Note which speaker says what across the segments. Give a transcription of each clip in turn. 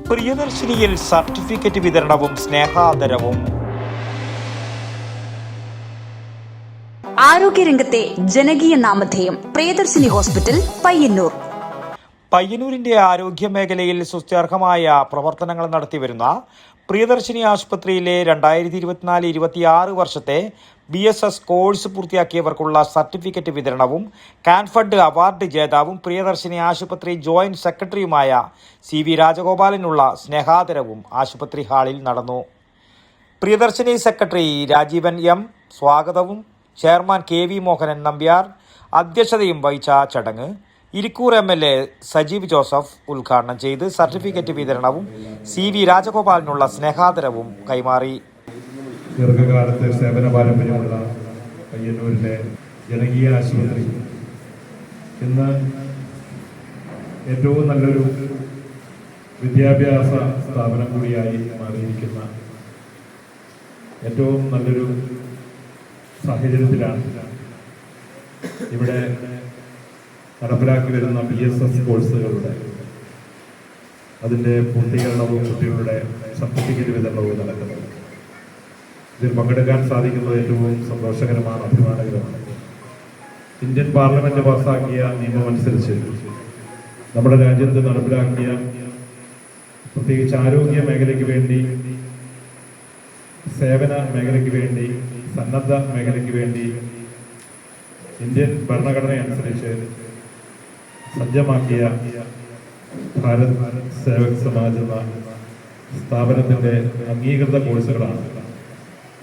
Speaker 1: പ്രിയദർശിനിയിൽ certificate വിതരണവും സ്നേഹാദരവും.
Speaker 2: ആരോഗ്യരംഗത്തെ ജനകീയ നാമധേയം പ്രിയദർശിനി ഹോസ്പിറ്റൽ പയ്യന്നൂർ.
Speaker 1: പയ്യന്നൂരിന്റെ ആരോഗ്യ മേഖലയിൽ സുസ്ഥിരമായ പ്രവർത്തനങ്ങൾ നടത്തിവരുന്ന പ്രിയദർശിനി ആശുപത്രിയിലെ 2024-26 വർഷത്തെ BSS കോഴ്സ് പൂർത്തിയാക്കിയവർക്കുള്ള സർട്ടിഫിക്കറ്റ് വിതരണവും കാൻഫഡ് അവാർഡ് ജേതാവും പ്രിയദർശിനി ആശുപത്രി ജോയിന്റ് സെക്രട്ടറിയുമായ CV രാജഗോപാലിനുള്ള സ്നേഹാദരവും ആശുപത്രി ഹാളിൽ നടന്നു. പ്രിയദർശിനി സെക്രട്ടറി രാജീവൻ M സ്വാഗതവും ചെയർമാൻ KV മോഹനൻ നമ്പ്യാർ അധ്യക്ഷതയും വഹിച്ച ചടങ്ങ് ഇരിക്കൂർ MLA സജീവ് ജോസഫ് ഉദ്ഘാടനം ചെയ്ത് സർട്ടിഫിക്കറ്റ് വിതരണവും CV രാജഗോപാലിനുള്ള സ്നേഹാദരവും കൈമാറി.
Speaker 3: ദീർഘകാലത്തെ സേവന പാരമ്പര്യമുള്ള പയ്യന്നൂരിലെ ജനകീയ ആശുപത്രി ഇന്ന് ഏറ്റവും നല്ലൊരു വിദ്യാഭ്യാസ സ്ഥാപനം കൂടിയായി മാറിയിരിക്കുന്ന ഏറ്റവും നല്ലൊരു സാഹചര്യത്തിലാണ് ഇവിടെ നടപ്പിലാക്കി വരുന്ന BSS കോഴ്സുകളുടെ അതിൻ്റെ പൂർത്തീകരണവും കുട്ടികളുടെ സർട്ടിഫിക്കറ്റ് വിതരണവും നടക്കുന്നത്. ഇതിൽ പങ്കെടുക്കാൻ സാധിക്കുന്നത് ഏറ്റവും സന്തോഷകരമാണ്, അഭിമാനകരമാണ്. ഇന്ത്യൻ പാർലമെന്റ് പാസാക്കിയ നിയമമനുസരിച്ച് നമ്മുടെ രാജ്യത്ത് നടപ്പിലാക്കിയ പ്രത്യേകിച്ച് ആരോഗ്യ മേഖലയ്ക്ക് വേണ്ടി, സേവന മേഖലയ്ക്ക് വേണ്ടി, സന്നദ്ധ മേഖലയ്ക്ക് വേണ്ടി ഇന്ത്യൻ ഭരണഘടന അനുസരിച്ച് സജ്ജമാക്കിയ ഭാരത് സേവക് സമാജ് എന്ന സ്ഥാപനത്തിൻ്റെ അംഗീകൃത കോഴ്സുകളാണ്,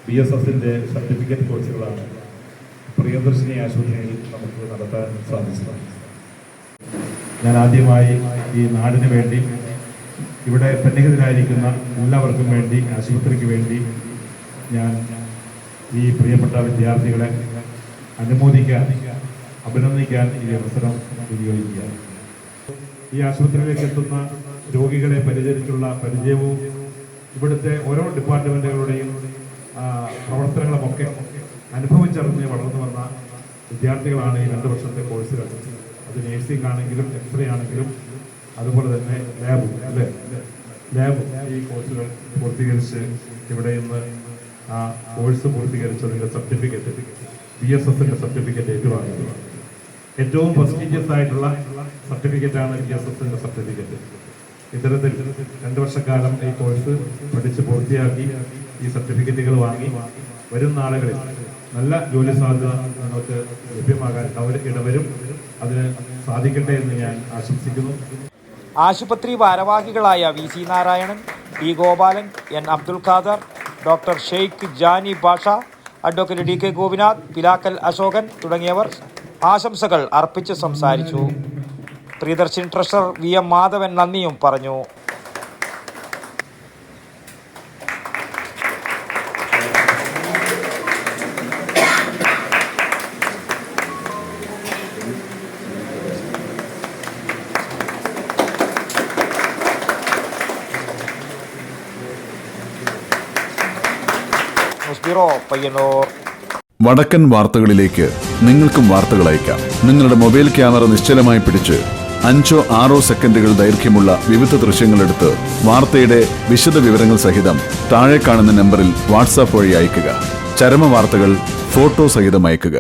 Speaker 3: BSSന്റെ സർട്ടിഫിക്കറ്റ് കോഴ്സുകളാണ് പ്രിയദർശിനി ആശുപത്രിയിൽ നമുക്ക് നടത്താൻ സാധിച്ചത്. ഞാൻ ആദ്യമായി ഈ നാടിന് വേണ്ടി, ഇവിടെ സന്നിഹിതരായിരിക്കുന്ന എല്ലാവർക്കും വേണ്ടി, ആശുപത്രിക്ക് വേണ്ടി ഞാൻ ഈ പ്രിയപ്പെട്ട വിദ്യാർത്ഥികളെ അനുമോദിക്കാൻ, അഭിനന്ദിക്കാൻ ഈ അവസരം വിനിയോഗിക്കുക. ഈ ആശുപത്രിയിലേക്ക് എത്തുന്ന രോഗികളെ പരിചരിച്ചുള്ള പരിചയവും ഇവിടുത്തെ ഓരോ ഡിപ്പാർട്ട്മെൻറ്റുകളുടെയും പ്രവർത്തനങ്ങളുമൊക്കെ അനുഭവിച്ചറിഞ്ഞ് വളർന്നു വന്ന വിദ്യാർത്ഥികളാണ് ഈ 2 വർഷത്തെ കോഴ്സുകൾ. അത് നേഴ്സിംഗ് ആണെങ്കിലും എക്സ്റേ ആണെങ്കിലും അതുപോലെ തന്നെ ലാബ് ഈ കോഴ്സുകൾ പൂർത്തീകരിച്ച് ഇവിടെ ഇന്ന് ആ കോഴ്സ് പൂർത്തീകരിച്ചതിൻ്റെ സർട്ടിഫിക്കറ്റ്, BSSന്റെ സർട്ടിഫിക്കറ്റ് ഏറ്റുവാങ്ങുന്നത്. ഏറ്റവും പ്രസ്റ്റീജിയസ് ആയിട്ടുള്ള സർട്ടിഫിക്കറ്റാണ് BSSന്റെ സർട്ടിഫിക്കറ്റ്. ഇത്തരത്തിൽ 2 വർഷക്കാലം ഈ കോഴ്സ് പഠിച്ച് പൂർത്തിയാക്കി ഈ സർട്ടിഫിക്കറ്റുകൾ വാങ്ങി വരും നാളുകളിൽ നല്ല ജോലി സാധ്യത നിങ്ങൾക്ക് ലഭ്യമാകാൻ ഇടവരും. അതിന് സാധിക്കട്ടെ എന്ന് ഞാൻ ആശംസിക്കുന്നു.
Speaker 1: ആശുപത്രി ഭാരവാഹികളായ VC Narayanan, P Gopalan, N Abdul Khader, doctor Sheikh Jani Basha, advocate DK Gopinath, Pilakkal Ashokan തുടങ്ങിയവർ ആശംസകൾ അർപ്പിച്ച് സംസാരിച്ചു. പ്രിയദർശിനി ട്രഷറർ VM മാധവൻ നന്ദിയും പറഞ്ഞു. പയ്യന്നൂർ.
Speaker 4: വടക്കൻ വാർത്തകളിലേക്ക് നിങ്ങൾക്കും വാർത്തകൾ അയക്കാം. നിങ്ങളുടെ മൊബൈൽ ക്യാമറ നിശ്ചലമായി പിടിച്ച് 5-6 സെക്കൻഡുകൾ ദൈർഘ്യമുള്ള വിവിധ ദൃശ്യങ്ങളെടുത്ത് വാർത്തയുടെ വിശദ വിവരങ്ങൾ സഹിതം താഴെ കാണുന്ന നമ്പറിൽ വാട്സാപ്പ് വഴി അയയ്ക്കുക. ചരമ വാർത്തകൾ ഫോട്ടോ സഹിതം അയയ്ക്കുക.